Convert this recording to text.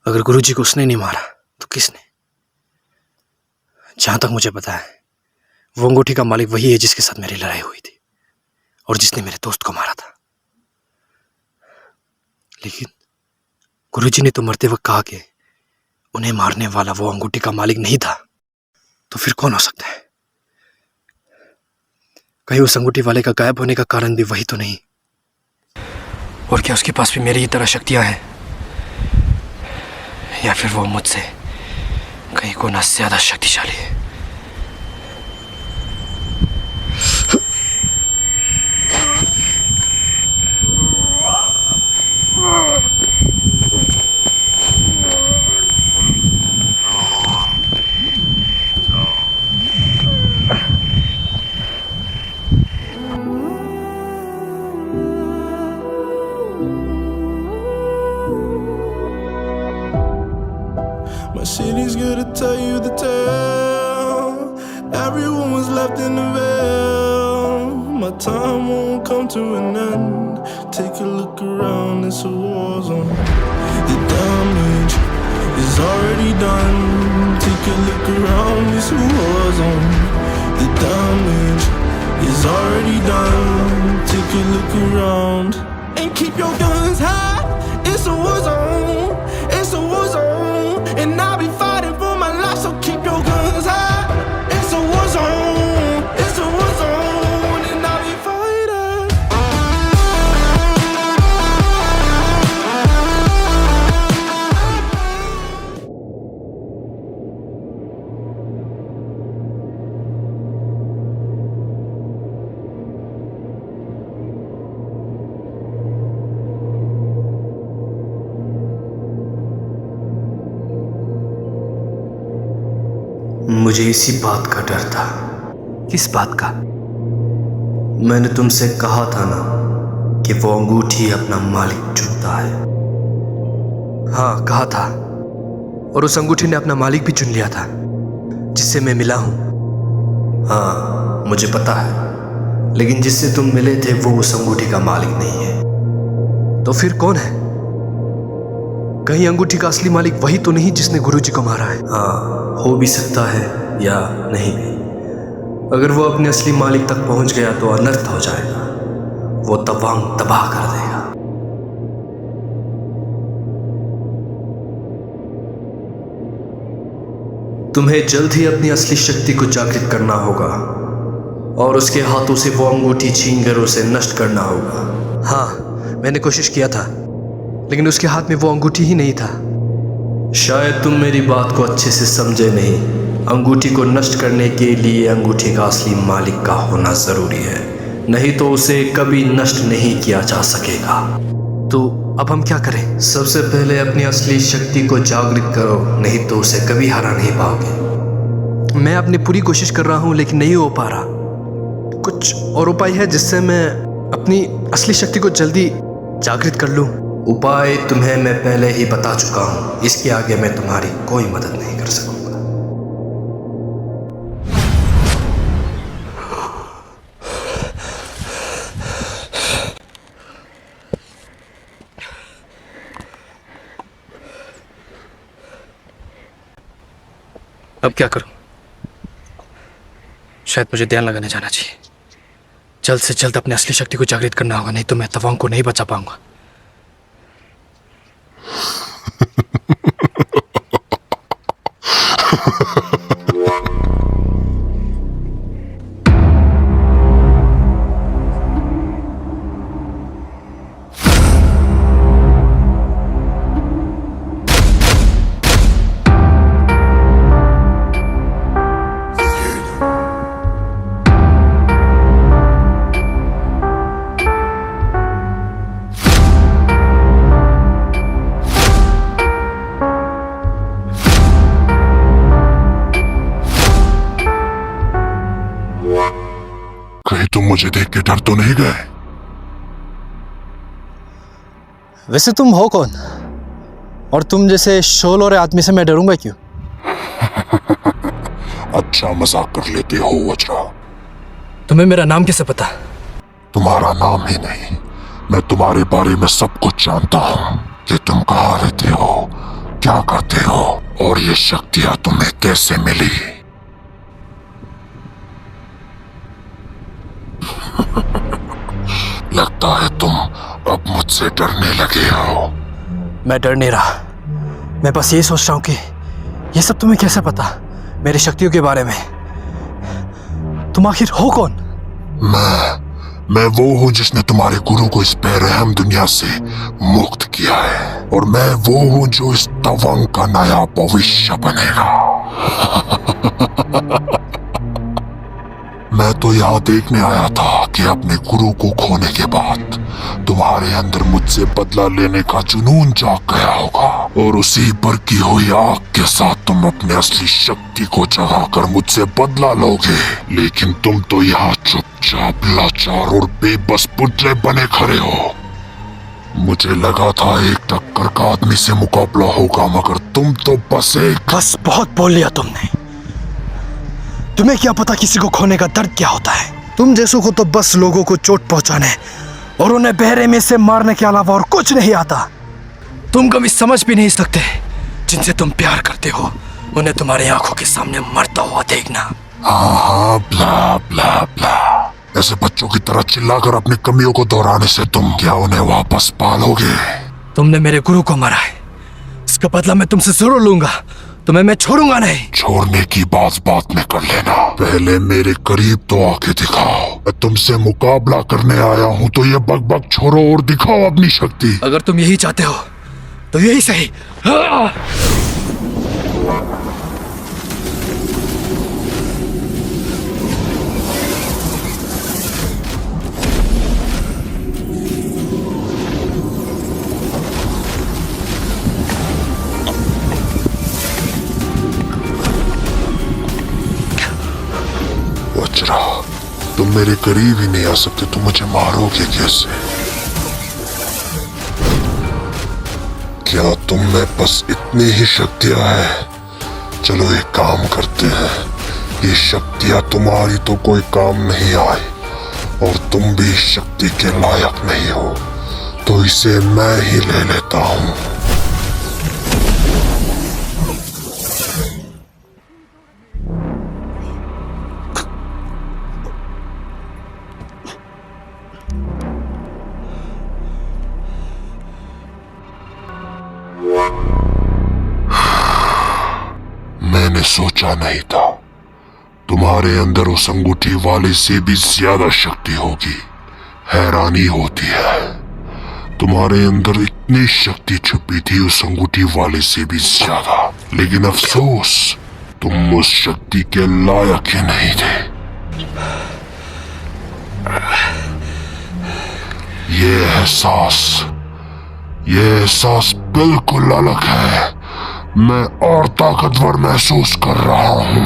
अगर गुरुजी को उसने नहीं मारा तो किसने? जहां तक मुझे पता है वो अंगूठी का मालिक वही है जिसके साथ मेरी लड़ाई हुई थी और जिसने मेरे दोस्त को मारा था। लेकिन गुरुजी ने तो मरते वक्त कहा कि उन्हें मारने वाला वो अंगूठी का मालिक नहीं था। तो फिर कौन हो सकता है? कहीं उस अंगूठी वाले का गायब होने का कारण भी वही तो नहीं? और क्या उसके पास भी मेरी ही तरह शक्तियां हैं? या फिर वो मुझसे कहीं गुना ज्यादा शक्तिशाली है? My city's gonna tell you the tale. Everyone was left in the veil. My time won't come to an end. Take a look around, it's a war zone. The damage is already done. Take a look around, it's a war zone. The damage is already done. Take a look around and keep your guns high. It's a war zone. It's a war zone. And I'll be fighting for my life, so keep your guns high. It's a war zone. It's a war zone. And I'll be fighting. मुझे इसी बात का डर था। किस बात का? मैंने तुमसे कहा था ना कि वो अंगूठी अपना मालिक चुनता है। हाँ, कहा था। और उस अंगूठी ने अपना मालिक भी चुन लिया था जिससे मैं मिला हूं। हाँ, मुझे पता है। लेकिन जिससे तुम मिले थे वो उस अंगूठी का मालिक नहीं है। तो फिर कौन है? कहीं अंगूठी का असली मालिक वही तो नहीं जिसने गुरुजी को मारा है? हाँ, हो भी सकता है या नहीं भी। अगर वो अपने असली मालिक तक पहुंच गया तो अनर्थ हो जाएगा। वो तवांग तबाह कर देगा। तुम्हें जल्द ही अपनी असली शक्ति को जागृत करना होगा और उसके हाथों से वो अंगूठी छीनकर उसे नष्ट करना होगा। हाँ, मैंने कोशिश किया था, लेकिन उसके हाथ में वो अंगूठी ही नहीं था। शायद तुम मेरी बात को अच्छे से समझे नहीं। अंगूठी को नष्ट करने के लिए अंगूठी का असली मालिक का होना जरूरी है, नहीं तो उसे कभी नष्ट नहीं किया जा सकेगा। तो अब हम क्या करें? सबसे पहले अपनी असली शक्ति को जागृत करो, नहीं तो उसे कभी हरा नहीं पाओगे। मैं अपनी पूरी कोशिश कर रहा हूँ लेकिन नहीं हो पा रहा। कुछ और उपाय है जिससे मैं अपनी असली शक्ति को जल्दी जागृत कर लूँ? उपाय तुम्हें मैं पहले ही बता चुका हूं। इसके आगे मैं तुम्हारी कोई मदद नहीं कर सकूंगा। अब क्या करूं? शायद मुझे ध्यान लगाने जाना चाहिए। जल्द से जल्द अपनी असली शक्ति को जागृत करना होगा, नहीं तो मैं तवांग को नहीं बचा पाऊंगा। कहीं तुम मुझे देख के डर तो नहीं गए? वैसे तुम हो कौन? और तुम जैसे शोल और आदमी से मैं डरूंगा क्यों? अच्छा मजाक कर लेते हो वज्रा। तुम्हें मेरा नाम कैसे पता? तुम्हारा नाम ही नहीं, मैं तुम्हारे बारे में सब कुछ जानता हूँ। कि तुम कहाँ रहते हो, क्या करते हो और ये शक्तियां तुम्हें कैसे मिली? लगता है तुम अब मुझसे डरने लगे हो। मैं डर नहीं रहा, मैं बस ये सोच रहा हूँ कि ये सब तुम्हें कैसे पता मेरी शक्तियों के बारे में। तुम आखिर हो कौन? मैं वो हूँ जिसने तुम्हारे गुरु को इस बेरहम दुनिया से मुक्त किया है, और मैं वो हूँ जो इस तवंग का नया भविष्य बनेगा। मैं तो यहाँ देखने आया था कि अपने गुरु को खोने के बाद तुम्हारे अंदर मुझसे बदला लेने का जुनून जाग गया होगा, और उसी भड़की हुई आग के साथ तुम अपने असली शक्ति को जगाकर मुझसे बदला लोगे। लेकिन तुम तो यहाँ चुपचाप लाचार और बेबस पुतले बने खड़े हो। मुझे लगा था एक टक्कर का आदमी से मुकाबला होगा, मगर तुम तो बस बहुत बोल लिया तुमने। तुम्हें क्या पता किसी को खोने का दर्द क्या होता है? तुम जैसों को तो बस लोगों को चोट पहुंचाने और उन्हें बहरे में से मारने के अलावा और कुछ नहीं आता। तुम कभी समझ भी नहीं सकते जिनसे तुम प्यार करते हो उन्हें तुम्हारी आंखों के सामने मरता हुआ देखना। हाँ, ब्ला ब्ला ब्ला। ऐसे बच्चों की तरह चिल्लाकर अपनी कमियों को दोहराने से तुम क्या उन्हें वापस पालोगे? तुमने मेरे गुरु को मारा है, इसका बदला मैं तुमसे जरूर लूंगा। तुम्हें मैं छोड़ूंगा नहीं। छोड़ने की बात में कर लेना, पहले मेरे करीब तो आके दिखाओ। मैं तुमसे मुकाबला करने आया हूँ, तो ये बक छोड़ो और दिखाओ अपनी शक्ति। अगर तुम यही चाहते हो तो यही सही। वज्रा, तुम मेरे करीब ही नहीं आ सकते, तुम मुझे मारोगे कैसे? क्या तुम में बस इतनी ही शक्तियां हैं? चलो एक काम करते हैं, ये शक्तियां तुम्हारी तो कोई काम नहीं आई, और तुम भी इस शक्ति के लायक नहीं हो, तो इसे मैं ही ले लेता हूँ। मैंने सोचा नहीं था तुम्हारे अंदर उस अंगूठी वाले से भी ज्यादा शक्ति होगी। हैरानी होती है, तुम्हारे अंदर इतनी शक्ति छुपी थी उस अंगूठी वाले से भी ज्यादा, लेकिन अफसोस तुम उस शक्ति के लायक ही नहीं थे। ये एहसास बिल्कुल अलग है। मैं और ताकतवर महसूस कर रहा हूँ।